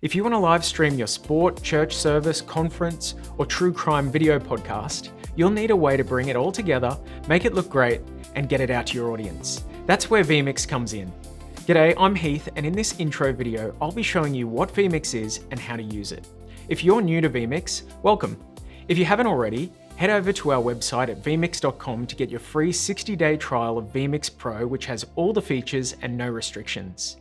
If you want to live stream your sport, church service, conference, or true crime video podcast, you'll need a way to bring it all together, make it look great, and get it out to your audience. That's where vMix comes in. G'day, I'm Heath, and in this intro video, I'll be showing you what vMix is and how to use it. If you're new to vMix, welcome. If you haven't already, head over to our website at vmix.com to get your free 60-day trial of vMix Pro, which has all the features and no restrictions.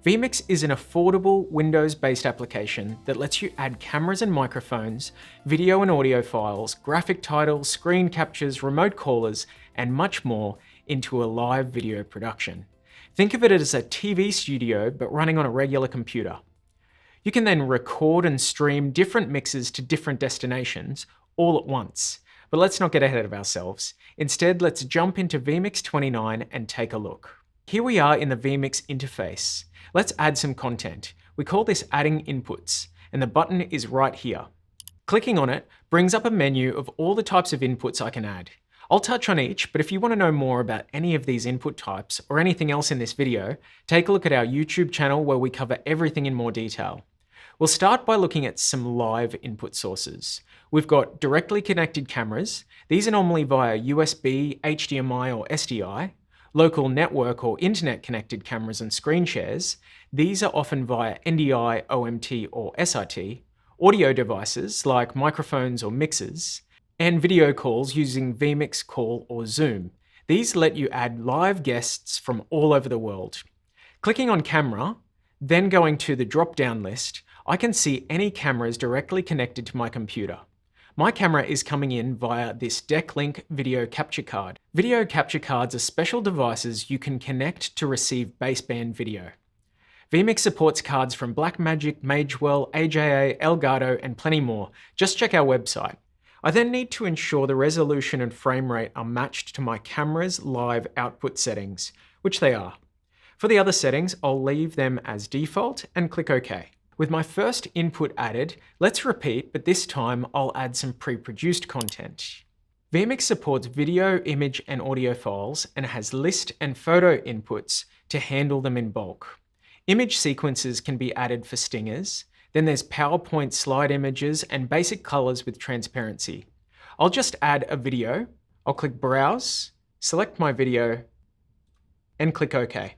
vMix is an affordable Windows-based application that lets you add cameras and microphones, video and audio files, graphic titles, screen captures, remote callers, and much more into a live video production. Think of it as a TV studio, but running on a regular computer. You can then record and stream different mixes to different destinations all at once. But let's not get ahead of ourselves. Instead, let's jump into vMix 29 and take a look. Here we are in the vMix interface. Let's add some content. We call this adding inputs, and the button is right here. Clicking on it brings up a menu of all the types of inputs I can add. I'll touch on each, but if you want to know more about any of these input types or anything else in this video, take a look at our YouTube channel where we cover everything in more detail. We'll start by looking at some live input sources. We've got directly connected cameras. These are normally via USB, HDMI or SDI. Local network or internet connected cameras and screen shares. These are often via NDI, OMT or SRT. Audio devices like microphones or mixers. And video calls using vMix Call or Zoom. These let you add live guests from all over the world. Clicking on camera, then going to the drop-down list, I can see any cameras directly connected to my computer. My camera is coming in via this Decklink video capture card. Video capture cards are special devices you can connect to receive baseband video. vMix supports cards from Blackmagic, Magewell, AJA, Elgato, and plenty more. Just check our website. I then need to ensure the resolution and frame rate are matched to my camera's live output settings, which they are. For the other settings, I'll leave them as default and click OK. With my first input added, let's repeat, but this time I'll add some pre-produced content. vMix supports video, image, and audio files and has list and photo inputs to handle them in bulk. Image sequences can be added for stingers. Then there's PowerPoint slide images and basic colors with transparency. I'll just add a video. I'll click Browse, select my video, and click OK.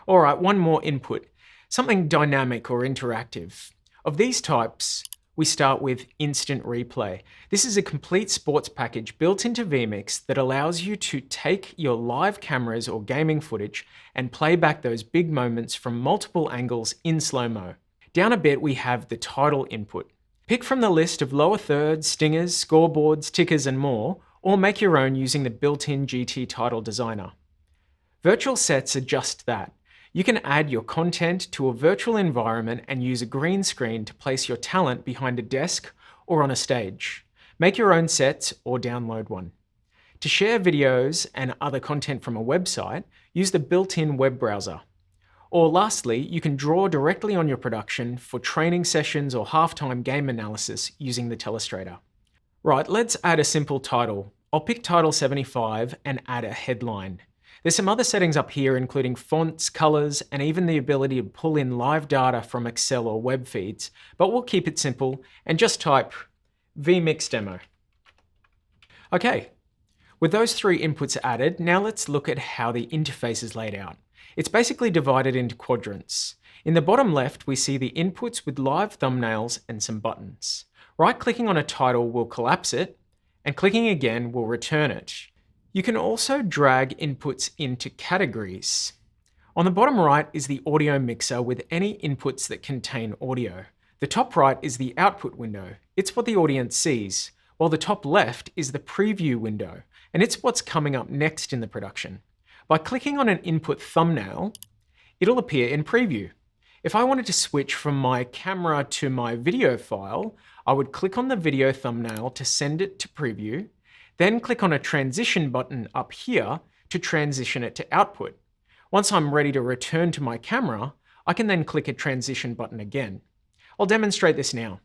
All right, one more input. Something dynamic or interactive. Of these types, we start with Instant Replay. This is a complete sports package built into vMix that allows you to take your live cameras or gaming footage and play back those big moments from multiple angles in slow-mo. Down a bit, we have the title input. Pick from the list of lower thirds, stingers, scoreboards, tickers, and more, or make your own using the built-in GT title designer. Virtual sets are just that. You can add your content to a virtual environment and use a green screen to place your talent behind a desk or on a stage. Make your own sets or download one. To share videos and other content from a website, use the built-in web browser. Or lastly, you can draw directly on your production for training sessions or halftime game analysis using the Telestrator. Right, let's add a simple title. I'll pick title 75 and add a headline. There's some other settings up here, including fonts, colors, and even the ability to pull in live data from Excel or web feeds, but we'll keep it simple and just type vMix demo. Okay, with those three inputs added, now let's look at how the interface is laid out. It's basically divided into quadrants. In the bottom left, we see the inputs with live thumbnails and some buttons. Right-clicking on a title will collapse it, and clicking again will return it. You can also drag inputs into categories. On the bottom right is the audio mixer with any inputs that contain audio. The top right is the output window. It's what the audience sees, while the top left is the preview window, and it's what's coming up next in the production. By clicking on an input thumbnail, it'll appear in preview. If I wanted to switch from my camera to my video file, I would click on the video thumbnail to send it to preview, then click on a transition button up here to transition it to output. Once I'm ready to return to my camera, I can then click a transition button again. I'll demonstrate this now.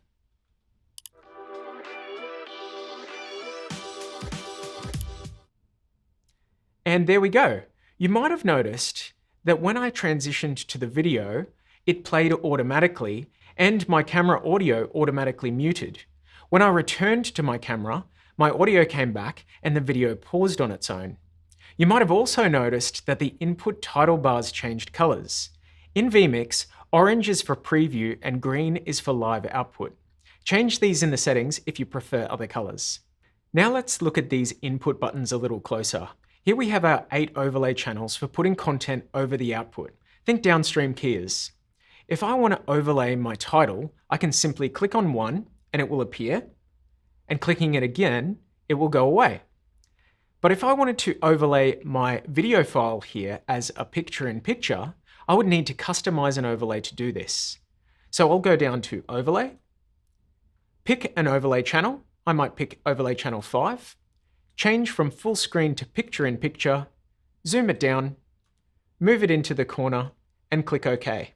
And there we go. You might have noticed that when I transitioned to the video, it played automatically and my camera audio automatically muted. When I returned to my camera, my audio came back and the video paused on its own. You might have also noticed that the input title bars changed colors. In vMix, orange is for preview and green is for live output. Change these in the settings if you prefer other colors. Now let's look at these input buttons a little closer. Here we have our 8 overlay channels for putting content over the output. Think downstream keyers. If I want to overlay my title, I can simply click on one and it will appear, and clicking it again, it will go away. But if I wanted to overlay my video file here as a picture-in-picture, I would need to customize an overlay to do this. So I'll go down to Overlay, pick an overlay channel. I might pick overlay channel 5, change from full screen to picture-in-picture, zoom it down, move it into the corner, and click OK.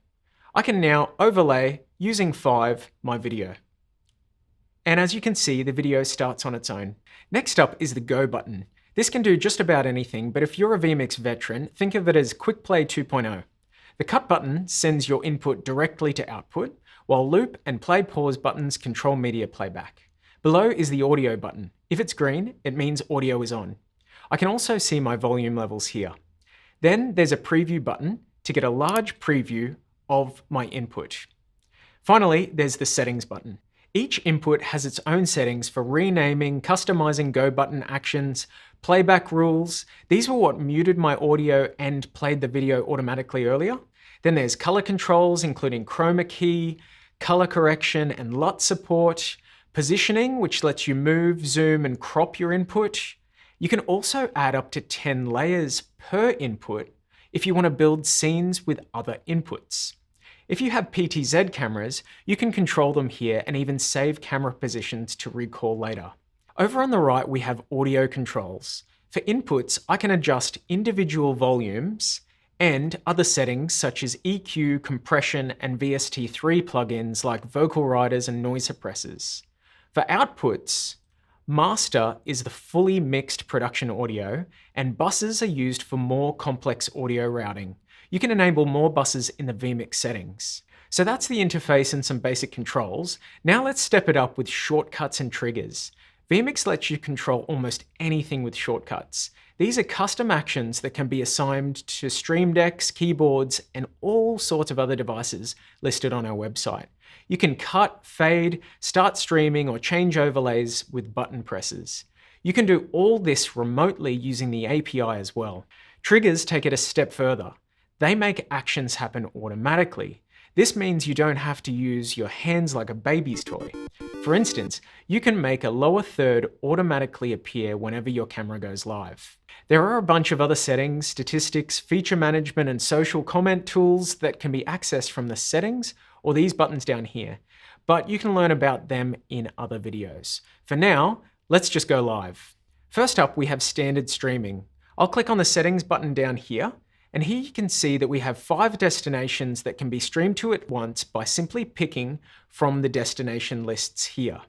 I can now overlay using 5 my video. And as you can see, the video starts on its own. Next up is the Go button. This can do just about anything, but if you're a vMix veteran, think of it as Quick Play 2.0. The Cut button sends your input directly to output, while Loop and Play Pause buttons control media playback. Below is the Audio button. If it's green, it means audio is on. I can also see my volume levels here. Then there's a Preview button to get a large preview of my input. Finally, there's the Settings button. Each input has its own settings for renaming, customizing Go button actions, playback rules. These were what muted my audio and played the video automatically earlier. Then there's color controls, including chroma key, color correction, and LUT support, positioning, which lets you move, zoom, and crop your input. You can also add up to 10 layers per input if you want to build scenes with other inputs. If you have PTZ cameras, you can control them here and even save camera positions to recall later. Over on the right, we have audio controls. For inputs, I can adjust individual volumes and other settings such as EQ, compression, and VST3 plugins like vocal riders and noise suppressors. For outputs, master is the fully mixed production audio, and buses are used for more complex audio routing. You can enable more buses in the vMix settings. So that's the interface and some basic controls. Now let's step it up with shortcuts and triggers. vMix lets you control almost anything with shortcuts. These are custom actions that can be assigned to Stream Decks, keyboards, and all sorts of other devices listed on our website. You can cut, fade, start streaming, or change overlays with button presses. You can do all this remotely using the API as well. Triggers take it a step further. They make actions happen automatically. This means you don't have to use your hands like a baby's toy. For instance, you can make a lower third automatically appear whenever your camera goes live. There are a bunch of other settings, statistics, feature management, and social comment tools that can be accessed from the settings or these buttons down here, but you can learn about them in other videos. For now, let's just go live. First up, we have standard streaming. I'll click on the settings button down here, and here you can see that we have 5 destinations that can be streamed to at once by simply picking from the destination lists here.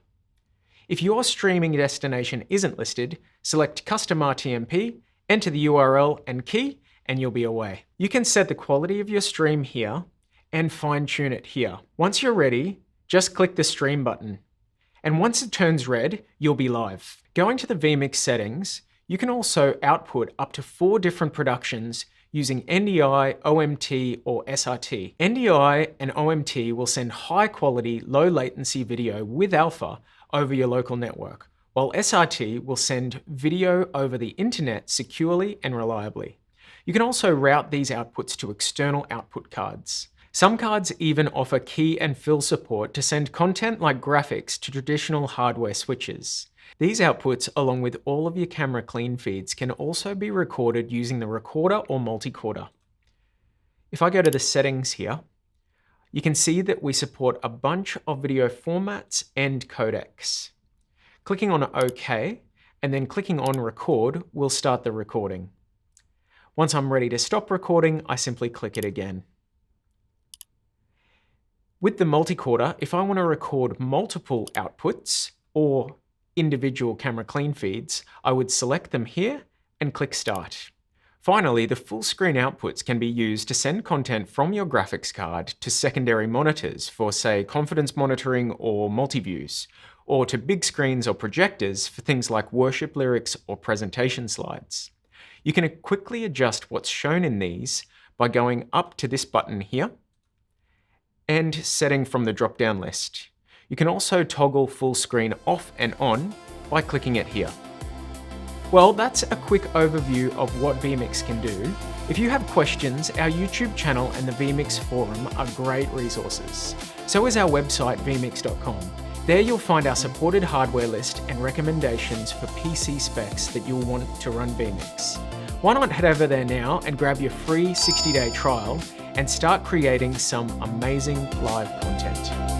If your streaming destination isn't listed, select Custom RTMP, enter the URL and key, and you'll be away. You can set the quality of your stream here and fine-tune it here. Once you're ready, just click the Stream button. And once it turns red, you'll be live. Going to the vMix settings, you can also output up to 4 different productions using NDI, OMT, or SRT. NDI and OMT will send high-quality, low-latency video with alpha over your local network, while SRT will send video over the internet securely and reliably. You can also route these outputs to external output cards. Some cards even offer key and fill support to send content like graphics to traditional hardware switches. These outputs, along with all of your camera clean feeds, can also be recorded using the recorder or multicorder. If I go to the settings here, you can see that we support a bunch of video formats and codecs. Clicking on OK and then clicking on Record will start the recording. Once I'm ready to stop recording, I simply click it again. With the multicorder, if I want to record multiple outputs or individual camera clean feeds, I would select them here and click Start. Finally, the full screen outputs can be used to send content from your graphics card to secondary monitors for, say, confidence monitoring or multi-views, or to big screens or projectors for things like worship lyrics or presentation slides. You can quickly adjust what's shown in these by going up to this button here and setting from the drop-down list. You can also toggle full screen off and on by clicking it here. Well, that's a quick overview of what vMix can do. If you have questions, our YouTube channel and the vMix forum are great resources. So is our website, vmix.com. There you'll find our supported hardware list and recommendations for PC specs that you'll want to run vMix. Why not head over there now and grab your free 60-day trial and start creating some amazing live content.